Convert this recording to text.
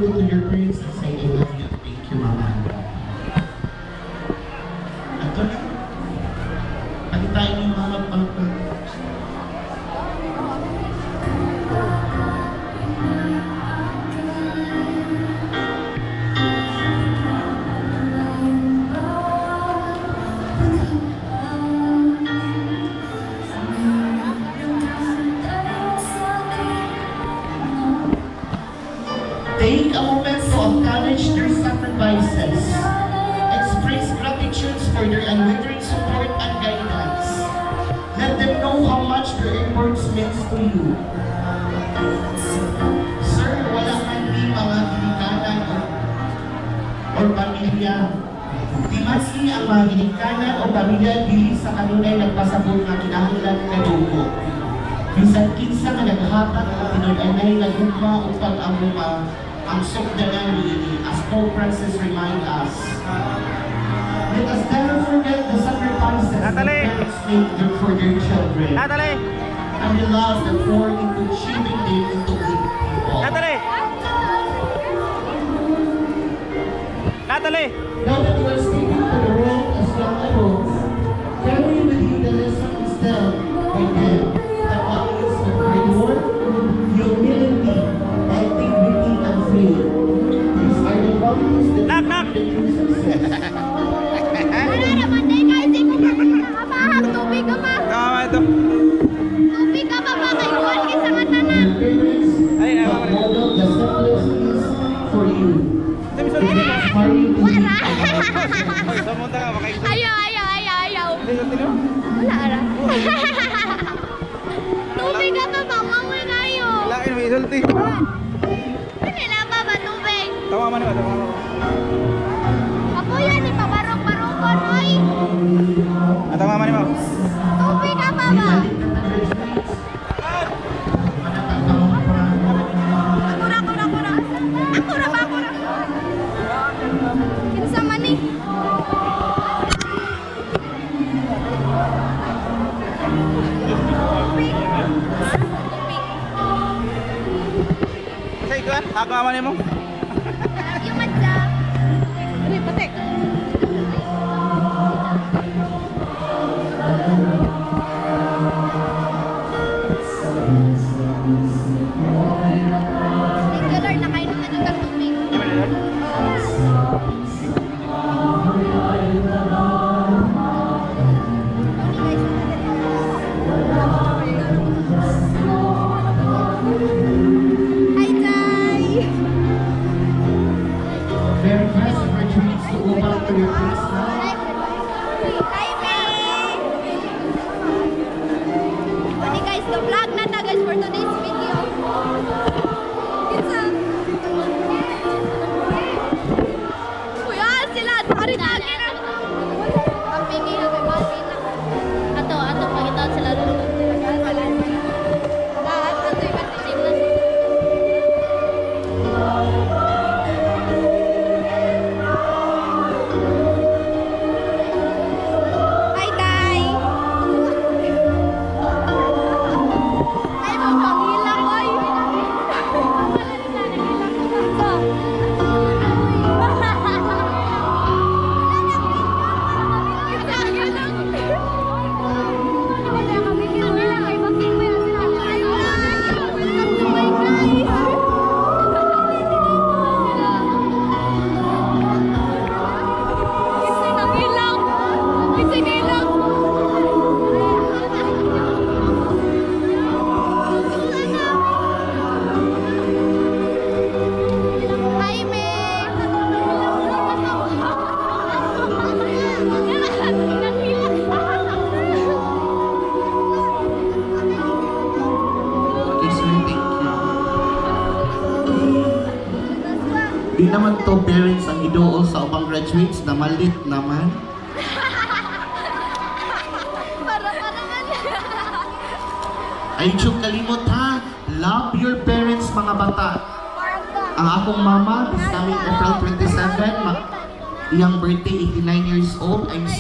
it to your parents and say, I love you. Thank you, Mama. Ito na. Pati tayo ng mga papa. Take a moment to acknowledge their sacrifices. Express gratitude for their unwavering support and guidance. Let them know how much their efforts means to you. Sir, wala man di mga ginikanan or pamilya. Di masi ang mga ginikanan o pamilya dili sa kanunay nagpasabot nga kinahanglan nga dugo. Bisan kinsa nga naghatag o pinag-anay nagugma upang ang sukdanan ni as Pope Francis remind us. Let us never forget the sacrifices that parents make for their children. And the love that poured into shaping them into good people. Now that you are speaking to the world as young adults, carry with you the lesson instilled by them. The values of hard work, humility, integrity, and faith. These are the values that lead to true success. Tubig ka pa! Tubig ka pa ba? Kailuan ka sa mata na! Model the simplest is for you. Wala! Ayaw! Wala ara. Tubig ka pa ba? Mangoy na ayo! Kanila pa ba tubig? Kapuyan, ipabarong-barong ko, Noy! Tubig ka pa ba? Akura. Kinsa man ni? Yung madya. Ano yung patek? Regular na kayo naman yung tubig. Hi, Tay! Very fast retreats to go back to your place now. Hi, May! Okay guys, the vlog na ta guys for today's video. Kinsa? Kuya, sila! Pari tagi na! Ang pingi na kay Balvin na. Ato, pagitaan sila doon. Lahat, ato yung patising na. Hi, Tay! Ay, mapangilang, oy! Okay, sir, thank you. Di naman to parents ang idool sa ubang graduates na malit naman. Ay, Chuk, kalimot ha. Love your parents, mga bata. Ang akong mama, this coming April 27, iyang birthday, 89 years old. I'm so